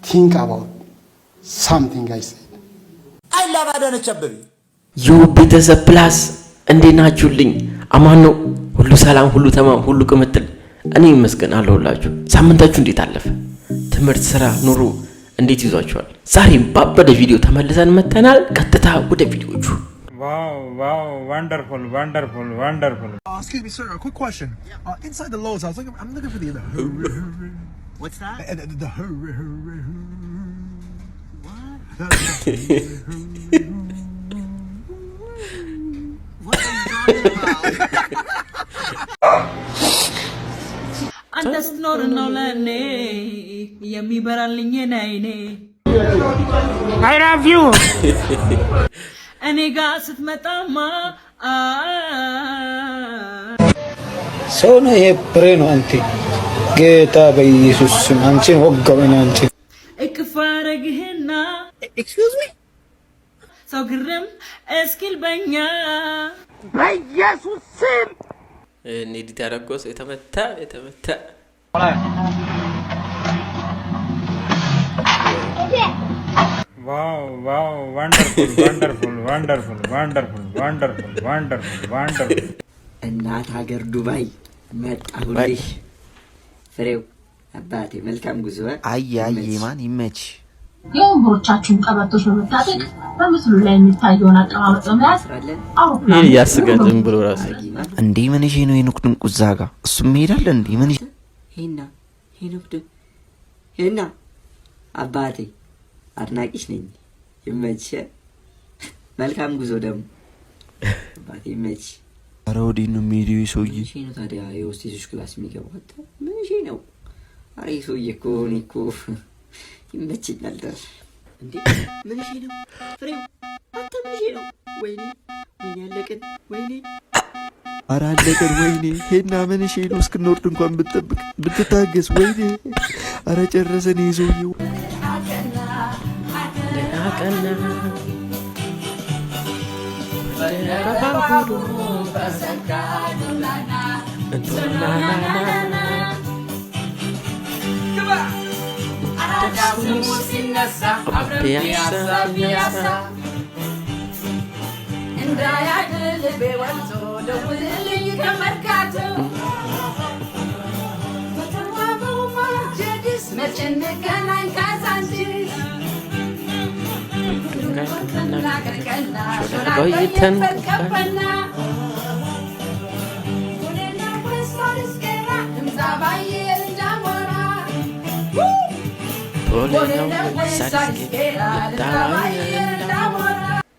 Think about something I said. I love Adanech Abebe. ዩ ቤተሰብ ፕላስ እንዴት ናችሁልኝ? አማን ነው ሁሉ ሰላም ሁሉ ተማም ሁሉ ቅምጥል። እኔ ይመስገን አለሁላችሁ። ሳምንታችሁ እንዴት አለፈ? ትምህርት፣ ስራ፣ ኑሮ እንዴት ይዟችኋል? ዛሬም ባበደ ቪዲዮ ተመልሰን መተናል። ቀጥታ ወደ ቪዲዮቹ። Wow, wonderful. Excuse me, sir, a quick question. Inside the Lowe's, I'm looking for the What's that? The What are you talking about? Understand no lane, yummy barreling in I love you. and he got it metama. ሰው ነው የፕሬኖ አንተ ጌታ በኢየሱስ ስም አንቺን ወጋውና አንቺ እክፋረግህና Excuse me? ሰው ግርም እስኪል በኛ በኢየሱስ ስም ኔዲት ያረጋውስ የተመታ Wow, wonderful. እናት ሀገር ዱባይ መጣሁልሽ ፍሬው አባቴ መልካም ጉዞ። አይ ማን ይመች የወንበሮቻችሁን ቀበቶች በመታጠቅ በምስሉ ላይ የሚታየውን አቀማመጥ በመያዝ አውሮፕላን ያስገድም ብሎ ራስ እንዴ ምን እሺ ነው የንኩድን ቁዛጋ እሱም ይሄዳል እንዴ ምን ሄና አባቴ አድናቂሽ ነኝ። ይመች መልካም ጉዞ ደግሞ አባቴ ይመች። ኧረ ወዲህ ነው የሚሄደው ሰውዬ። እሺ ነው ታዲያ የሆስቴሶች ክላስ የሚገባው ምን እሺ ነው? አሬ ሰውዬ እኮ እኔ እኮ ይመችኛል እንዴ። ምን እሺ ነው ፍሬው አንተ ምን እሺ ነው? ወይኔ አለቅን ወይኔ ኧረ አለቅን ወይኔ ሄና ምን እሺ ነው? እስክንወርድ እንኳን ብትጠብቅ ብትታገስ ወይኔ ኧረ ጨረሰን ይዞየው አቀና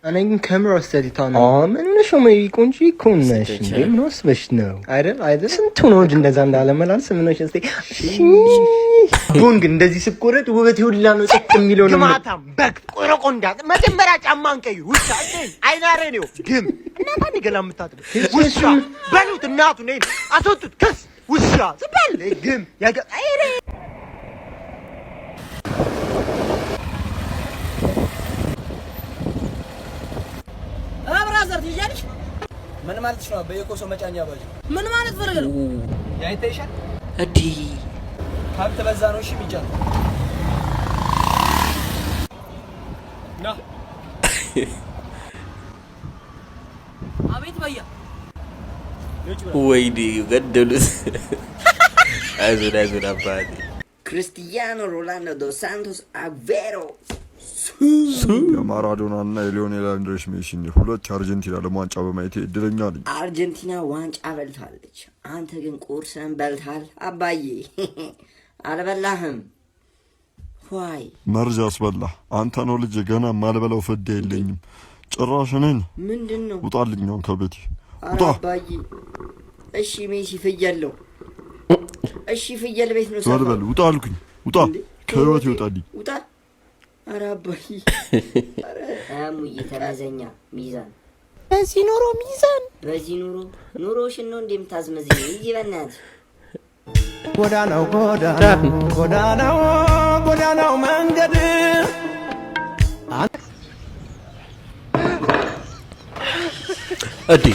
እኔ ግን ከምር ወሰድታ ነው ምንሽ ነው ቆንጆ ይኮንነሽ እንዴ ምን ወስበሽ ነው አይደል ስንቱ ነው እንጂ እንደዛ እንዳለመላልስ ምንሽ እስቲ ጉንግ እንደዚህ ስቆረጥ ውበት ይሁላ ነው ጥቅ የሚለው ነው ማታም በግ ቆረቆንዳ መጀመሪያ ጫማን ቀዩ ውሻ አይናሬ ነው ግም እናንተ ንገላምታት ውሻ በሉት እናቱ ነኝ አስወጡት ከስ ውሻ ዝባል ግም ያጋ አይሬ ምን ማለት ነው? በየኮሶ መጫኛ ባጅ ምን ማለት ፈልገህ ነው? ያይተይሻል እዲ ሀብት በዛ ነው። እሺ ሚጫን ና አቤት በያ ወይዲ ገደሉት። አይዞህ አባቴ ክርስቲያኖ ሮናልዶ ዶስ ሳንቶስ አቬሮ የማራዶና እና የሊዮኔል አንድሬስ ሜሲን ሁለት አርጀንቲና ለዋንጫ በማየት እድለኛ ነኝ። አርጀንቲና ዋንጫ በልታለች፣ አንተ ግን ቁርስን በልታል። አባዬ አልበላህም ወይ? መርዝ ያስበላ አንተ ነው ልጅ ገና ማልበላው ፈዳ የለኝም ጭራሽ ነኝ። ምንድነው? ውጣልኝ አሁን ከቤቴ ውጣ። አባዬ እሺ ሜሲ ፍየለው እሺ ፍየል ቤት ነው ሰው በል ውጣ አልኩኝ። ውጣ ከህይወት ይውጣልኝ ውጣ። ኧረ አባዬ ኧረ አሙዬ ተራዘኛ ሚዛን በዚህ ኑሮ ሚዛን በዚህ ኑሮሽን ነው እንደምታዝመዝኝ ይበናት ጎዳናው መንገድ እዲ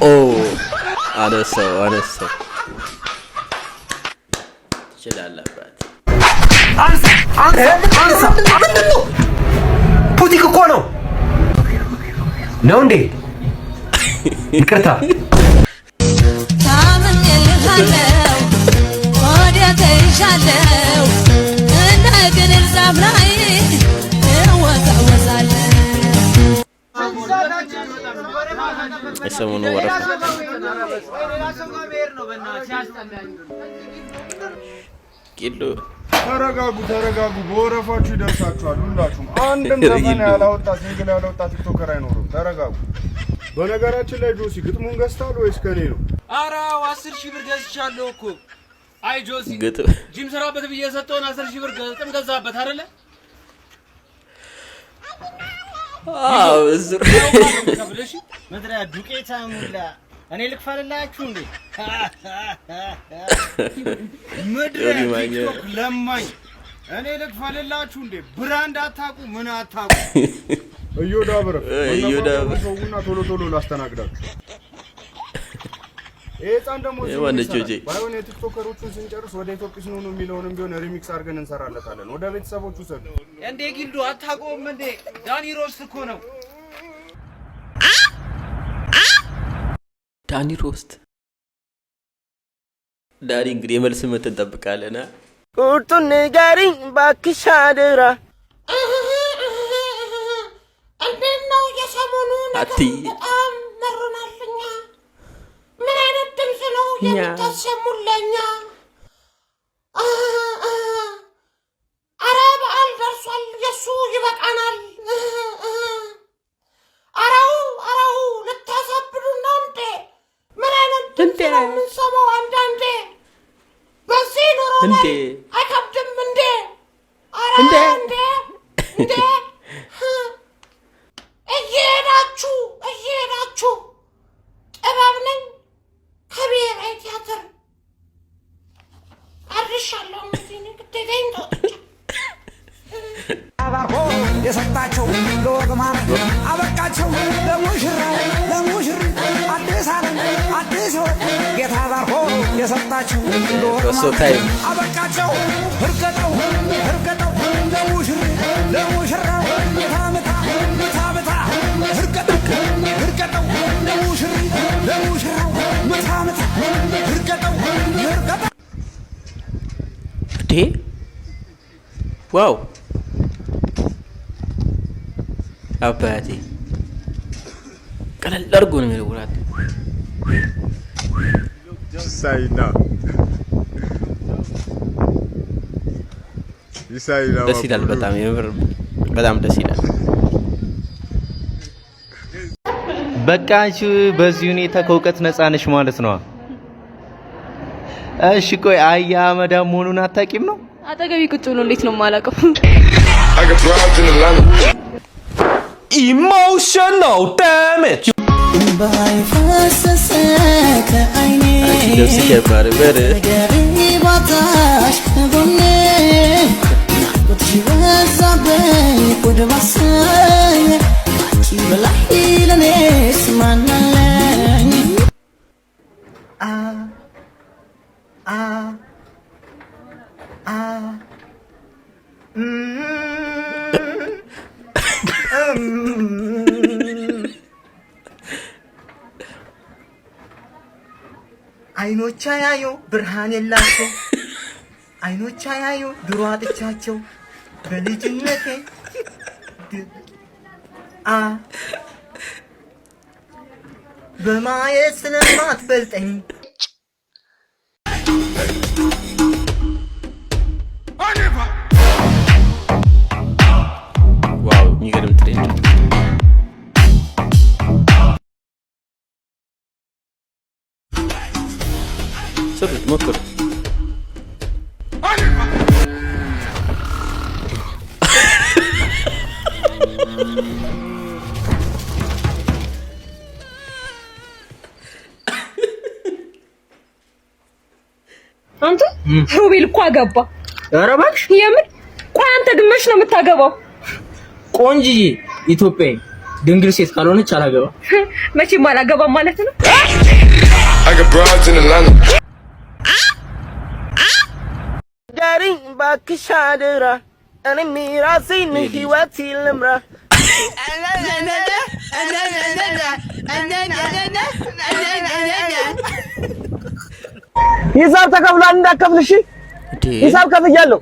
ኦ አነሰው ትችላለበት አንሳ ምንድነው ፑቲክ እኮ ነው እንዴ ይቅርታ ታምን የልሃለው ወዲያ ተይሻለው እንደ ግንል ዛፍ ላይ እወዛወዛለሁ የሰሞኑ ወረፋ ኪሎ ተረጋጉ በወረፋችሁ ይደርሳችኋል ሁላችሁም አንድም ዘፈን ያላወጣ ሲንግል ያላወጣ ቲክቶከር አይኖርም ተረጋጉ በነገራችን ላይ ጆሲ ግጥሙን ገዝታል ወይስ ከኔ ነው ኧረ 10,000 ብር ገዝቻለሁ እኮ አይ ጆሲ ጂም ሰራበት ብዬ ሰጠውን 10,000 ብር ግጥም ገዛበት አይደለ አዎ እዝሩ ምድረ ዱቄታ ሙላ እኔ ልክፈልላችሁ እንዴ ምድረ ቲክቶክ ለማኝ እኔ ልክፈልላችሁ እንዴ ብራንድ አታቁ ምን አታቁ እዮዳብረ ሰውና ቶሎ ላስተናግዳችሁ ኤጣን ደሞ ባይሆን የቲክቶከሮቹን ስንጨርስ ወደ ኢትዮጵስ ነው የሚለውንም ቢሆን ሪሚክስ አድርገን እንሰራለታለን ወደ ቤተሰቦቹ ሰዱ እንዴ ጊልዱ አታቆም እንዴ ዳኒ ሮስት እኮ ነው ዳኒ ሮስት ዳኒ እንግዲህ የመልስ ምት እንጠብቃለና ቁርጡን ንገሪኝ እባክሽ አደራ እንዴት ነው የሰሞኑ ነገር በጣም መሮናልኛ ምን አይነት ድምፅ ነው የምታሰሙለኛ ኧረ በዓል ደርሷል የሱ ይበቃናል አራው ልታሳብዱን ነው እንዴ ምን አይነት ድምፅ ነው የምንሰማው አንዳንዴ በዚህ ኑሮ ላይ አይከብድም እንዴ እንዴ እየሄዳችሁ ጥበብ ነኝ ከብሔራዊ ቲያትር አድርሻለሁ እንግዲህ ግዴታዬን ተወጥቻለሁ አባርኮ የሰጣቸው ለወግማን አበቃቸው ለሙሽሪት አዲስ ዓለም አዲስ ሕይወት ጌታ ባርኮ የሰጣቸው ለወግማን አበቃቸው እርገጠው ለሙሽራው ምታ እርገጠው ለሙሽራው ምታ እርገጠው እንዴ ዋው አባቴ ቀለል አድርጎ ነው የሚለውራት ደስ ይላል በጣም ደስ ይላል በቃ አንቺ በዚህ ሁኔታ ከእውቀት ነፃ ነሽ ማለት ነው እሺ ቆይ አያ መዳም መሆኑን አታውቂም ነው አጠገቢ ቁጭ ብሎ እንዴት ነው የማላውቀው emotional damage by ፈሰሰ ከአይኔ ደስ ይከባር በረ ባታሽ ጎኔ ናቁትሽ በዛበኝ ወደ ባሰኝ አንቺ በላይ ለኔስ ማናለኝ አይኖች ያዩ ብርሃን የላቸው አይኖች ያዩ ድሮ አጥቻቸው በልጅነቴ በማየት ስለማትበልጠኝ ዋው የሚገርም ትሬንድ ስሩት ሞክሩ አንተ ሮቤል እኮ አገባ። ኧረ እባክሽ የምን? ቆይ አንተ ግን መች ነው የምታገባው? ቆንጅዬ ኢትዮጵያዊ ድንግል ሴት ካልሆነች አላገባም። መቼም አላገባም ማለት ነው። ዳሪ እባክሽ አደራ እኔም የራሴን ህይወት ልምራ። ሂሳብ ተከፍሏል እንዳከፍል። እሺ ሂሳብ ከፍያለሁ።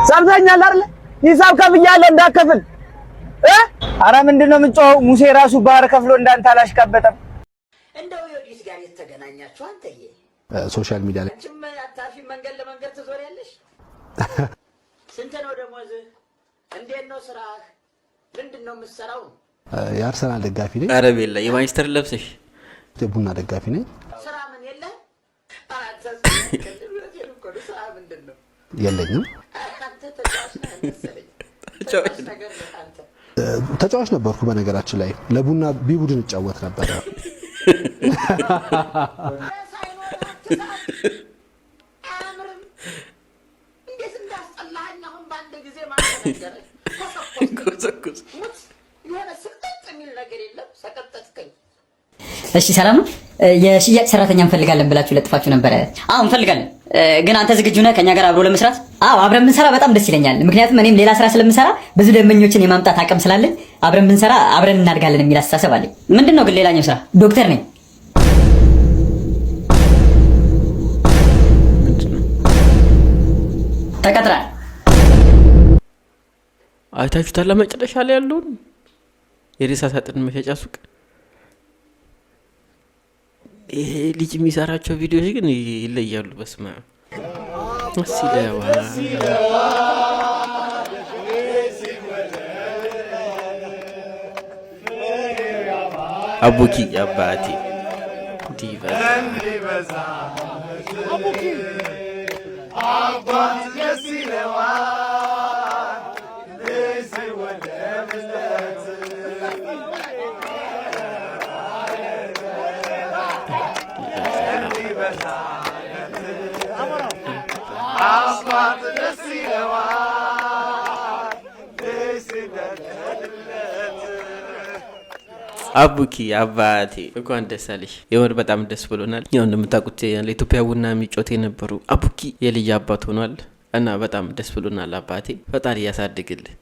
ሰምተኛል አይደል? ሂሳብ ከፍያለሁ እንዳከፍል። ኧረ ምንድነው የምንጮኸው? ሙሴ ራሱ ባህር ከፍሎ እንዳንተ አላሽቀበጠም። እንደው ዮዲስ ጋር የተገናኛችሁ አንተዬ ሶሻል ሚዲያ ላይ አታፊ መንገድ ለመንገድ ትዞሪያለሽ? ስንት ነው ደሞዝ? እንዴት ነው ስራ? ምንድነው የምትሰራው? የአርሰናል ደጋፊ ነኝ። ኧረ ቤላ የማንቸስተር ለብሰሽ የቡና ደጋፊ ነኝ። ስራ ምን የለ? ስራ ምንድነው? የለኝም። ተጫዋች ነበርኩ በነገራችን ላይ ለቡና ቢ ቡድን እጫወት ነበር። እሺ ሰላም ነው። የሽያጭ ሰራተኛ እንፈልጋለን ብላችሁ ለጥፋችሁ ነበረ። አዎ እንፈልጋለን። ግን አንተ ዝግጁ ነህ ከኛ ጋር አብሮ ለመስራት? አዎ አብረን ብንሰራ በጣም ደስ ይለኛል። ምክንያቱም እኔም ሌላ ስራ ስለምሰራ ብዙ ደንበኞችን የማምጣት አቅም ስላለኝ አብረን ብንሰራ አብረን እናድጋለን የሚል አስተሳሰብ አለኝ። ምንድነው ግን ሌላኛው ስራ? ዶክተር ነኝ። ተቀጥራል። አይታችሁታል መጨረሻ ላይ ያለውን የሬሳ ሳጥን መሸጫ ሱቅ። ይሄ ልጅ የሚሰራቸው ቪዲዮዎች ግን ይለያሉ። በስመ አብ ሲለዋ አቡኪ አባቴ ዲቫ አቡኪ አባት ሲለዋ አቡኪ አባቴ እንኳን ደስ አለሽ። የምር በጣም ደስ ብሎናል። ያው እንደምታውቁት ለኢትዮጵያ ቡና የሚጮት የነበሩ አቡኪ የልጅ አባት ሆኗል እና በጣም ደስ ብሎናል። አባቴ ፈጣሪ ያሳድግልህ።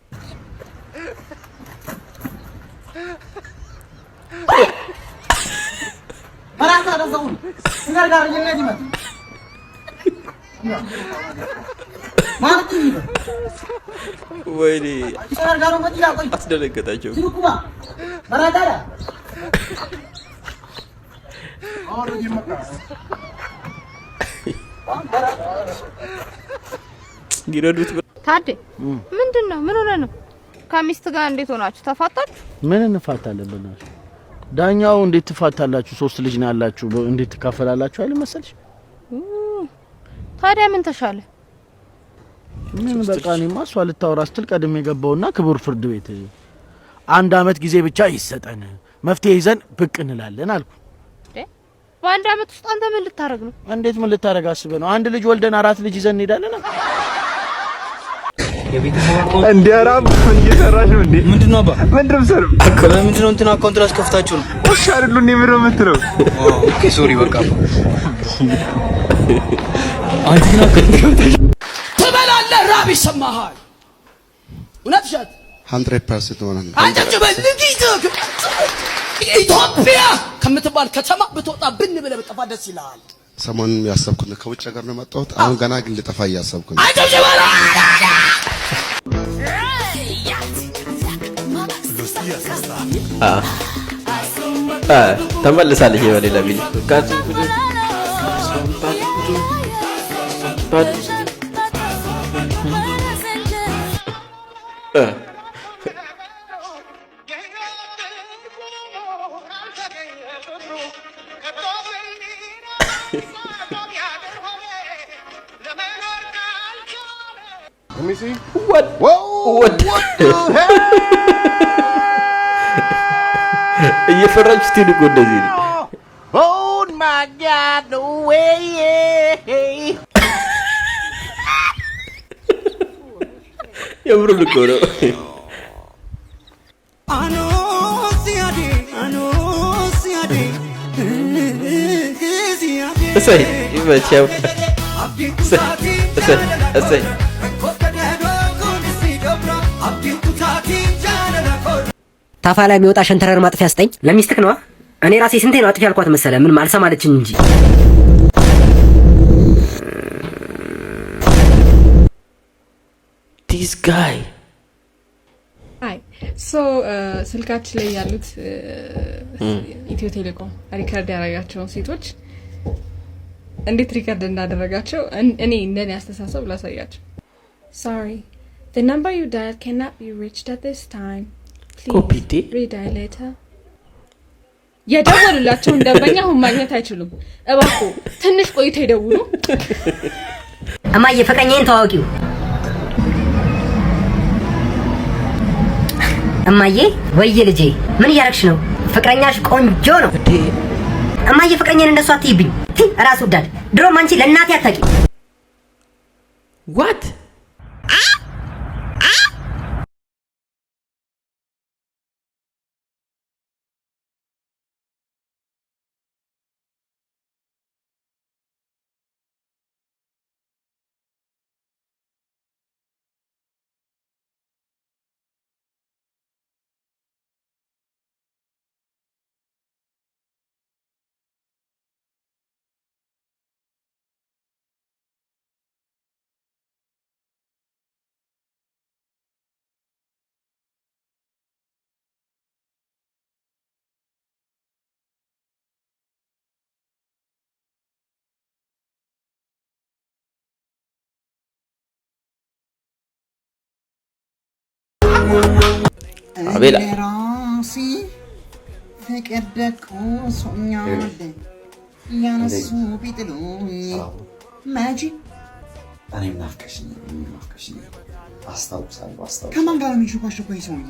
መራታ ደዘውን ሲጋር ጋር ይነዲ ማለት ማለት ነው። ወይኔ ሲጋር ጋር ነው ያቆይ አስደነገጣቸው። ሲሩኩባ መራታ አሁን ይመጣ ጊረዱት ታዴ ምንድነው? ምን ሆነ ነው? ከሚስት ጋር እንዴት ሆናችሁ? ተፋታችሁ? ምን እንፋታለን ብናሽ? ዳኛው እንዴት ትፋታላችሁ? ሶስት ልጅ ነው ያላችሁ እንዴት ትካፈላላችሁ አይደል መሰልሽ? ታዲያ ምን ተሻለ? ምን በቃ እኔማ እሷ ልታወራ ስትል ቀድሜ የገባውና ክቡር ፍርድ ቤት 1 አመት ጊዜ ብቻ ይሰጠን መፍትሄ ይዘን ብቅ እንላለን አልኩ። በ1 አመት ውስጥ አንተ ምን ልታረግ ነው? እንዴት ምን ልታረግ አስበህ ነው? 1 ልጅ ወልደን 4 ልጅ ይዘን እንሄዳለን። እንዲያራም እየሰራሽ ነው እንዴ? ምንድነው አባ? ምንድነው ሰር? ምንድነው እንትና አካውንት ላይ አስከፍታችሁ ነው? እሺ አይደሉ እንዴ? ምንድነው የምትለው? ኦኬ ሶሪ በቃ አንተ ግን አከፍተሽ ትበላለህ፣ ራብ ይሰማሃል። እውነት ሸት 100% ሆነ ነው። አንተ ጭበልግይት ኢትዮጵያ ከምትባል ከተማ ብትወጣ ብን ብለህ ብትጠፋ ደስ ይላል። ሰሞኑን ያሰብኩት ከውጭ ሀገር ነው መጣሁት። አሁን ገና ግን ልጠፋ እያሰብኩ ነው። አንተ ጭበላ ተመልሳለች በሌላ ቪዲዮ Let me see. What? Whoa! What? እየፈራች ስትሄድ እኮ እንደዚህ ነው። Oh my God, no way. የምሩን እኮ ነው። እሰይ ይመቸው። እሰይ ታፋ ላይ የሚወጣ ሸንተረር ማጥፊያ ስጠኝ። ለሚስትክ ነዋ። እኔ ራሴ ስንቴ ነው አጥፊ ያልኳት መሰለ? ምንም አልሰማለችኝ እንጂ። This guy ስልካችን ላይ ያሉት ኢትዮ ቴሌኮም ሪከርድ ያደረጋቸውን ሴቶች እንዴት ሪከርድ እንዳደረጋቸው እኔ እንደኔ አስተሳሰብ ላሳያቸው። Sorry, the number you dialed cannot be reached at this time. Please redial later. የደወሉላቸው ደንበኛ አሁን ማግኘት አይችሉም። እባክዎ ትንሽ ቆይተው ይደውሉ። እማዬ ፍቅረኛዬን ተዋወቂው። እማዬ ወይዬ ልጄ ምን እያረግሽ ነው? ፍቅረኛሽ ቆንጆ ነው። እማዬ ፍቅረኛዬን እንደሷ አትይብኝ። ራስ ወዳድ ድሮም አንቺ ለእናቴ አታውቂ። What? አቤላ ፍቅር ደቆ ሶኛል ያነሱ ቢጥሉኝ ማጂ እኔም ናፍቀሽኝ አስታውሳለሁ። ከማን ጋር ነው የሚሾካሾከው ይሄ ሰውዬ?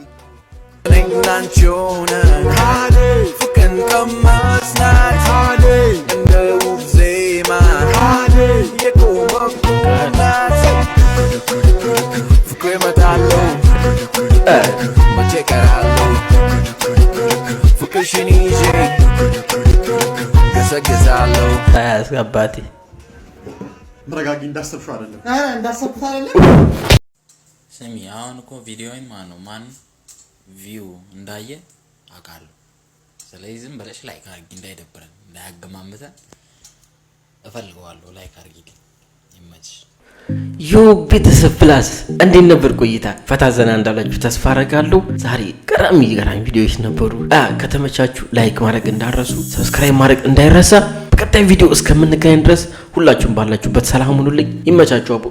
ፍቅርን ቀመስናት እንደ ውብ ዜማ የቆመኩናት ፍቅሬ እመጣለሁ መቼ እቀራለሁ ፍቅርሽን ይዤ ገሰግሳለሁ። አባቴ መረጋጊ እንዳሰብሽው አይደለም። እንዳሰብኩት አይደለም። ስሚ አሁን እኮ ቪዲዮውን ማን ቪው እንዳየ አውቃለሁ። ስለዚህ ዝም ብለሽ ላይክ አድርጊ፣ እንዳይደብረን እንዳያገማምተን እፈልገዋለሁ። ላይክ አድርጊ። ይመችሽ። ዮ ቤተሰብ ፕላስ እንዴት ነበር ቆይታ? ፈታ ዘና እንዳላችሁ ተስፋ አደርጋለሁ። ዛሬ ገራሚ ቪዲዮዎች ነበሩ። ከተመቻችሁ ላይክ ማድረግ እንዳረሱ፣ ሰብስክራይብ ማድረግ እንዳይረሳ። በቀጣይ ቪዲዮ እስከምንገናኝ ድረስ ሁላችሁም ባላችሁበት ሰላም ሁኑልኝ። ይመቻችሁ አቦ